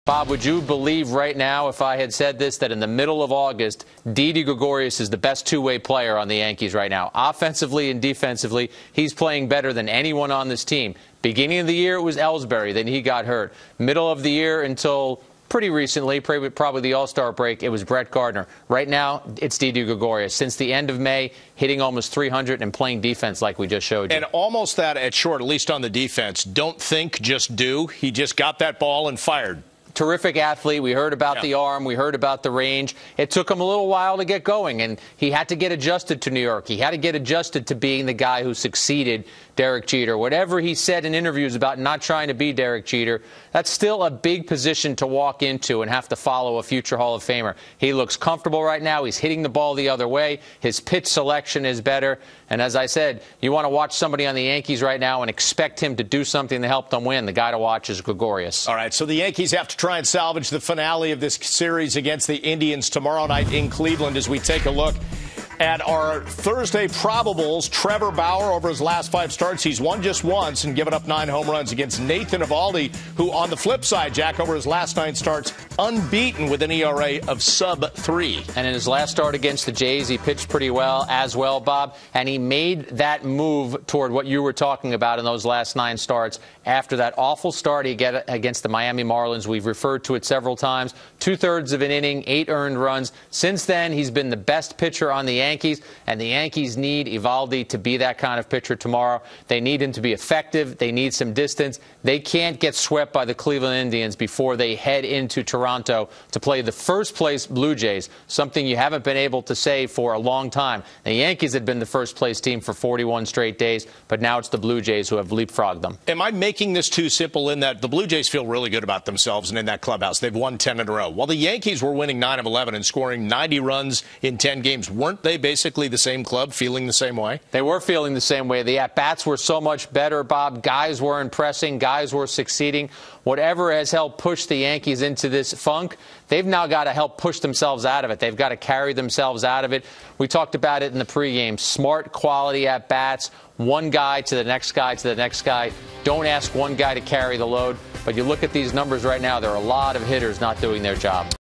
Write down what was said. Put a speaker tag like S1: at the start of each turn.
S1: Bob, would you believe right now if I had said this, that in the middle of August, Didi Gregorius is the best two-way player on the Yankees right now? Offensively and defensively, he's playing better than anyone on this team. Beginning of the year, it was Ellsbury. Then he got hurt. Middle of the year until pretty recently, probably the All-Star break, it was Brett Gardner. Right now, it's Didi Gregorius. Since the end of May, hitting almost 300 and playing defense like we just showed you.
S2: And almost that at short, at least on the defense. Don't think, just do. He just got that ball and fired.
S1: Terrific athlete. We heard about the arm. We heard about the range. It took him a little while to get going, and he had to get adjusted to New York. He had to get adjusted to being the guy who succeeded Derek Jeter. Whatever he said in interviews about not trying to be Derek Jeter, that's still a big position to walk into and have to follow a future Hall of Famer. He looks comfortable right now. He's hitting the ball the other way. His pitch selection is better. And as I said, you want to watch somebody on the Yankees right now and expect him to do something to help them win. The guy to watch is Gregorius.
S2: All right, so the Yankees have to try and salvage the finale of this series against the Indians tomorrow night in Cleveland as we take a look at our Thursday probables. Trevor Bauer, over his last 5 starts, he's won just once and given up 9 home runs against Nathan Eovaldi, who on the flip side, Jack, over his last 9 starts, unbeaten with an ERA of sub-3.
S1: And in his last start against the Jays, he pitched pretty well as well, Bob. And he made that move toward what you were talking about in those last 9 starts after that awful start he got against the Miami Marlins. We've referred to it several times. 2/3 of an inning, 8 earned runs. Since then, he's been the best pitcher on the Yankees, and the Yankees need Eovaldi to be that kind of pitcher tomorrow. They need him to be effective. They need some distance. They can't get swept by the Cleveland Indians before they head into Toronto to play the first-place Blue Jays, something you haven't been able to say for a long time. The Yankees had been the first-place team for 41 straight days, but now it's the Blue Jays who have leapfrogged them.
S2: Am I making this too simple in that the Blue Jays feel really good about themselves and in that clubhouse? They've won 10 in a row. While the Yankees were winning 9 of 11 and scoring 90 runs in 10 games, weren't they basically the same club, feeling the same way?
S1: They were feeling the same way. The at-bats were so much better, Bob. Guys were impressing. Guys were succeeding. Whatever has helped push the Yankees into this funk, they've now got to help push themselves out of it. They've got to carry themselves out of it. We talked about it in the pregame. Smart, quality at-bats. One guy to the next guy to the next guy. Don't ask one guy to carry the load. But you look at these numbers right now, there are a lot of hitters not doing their job.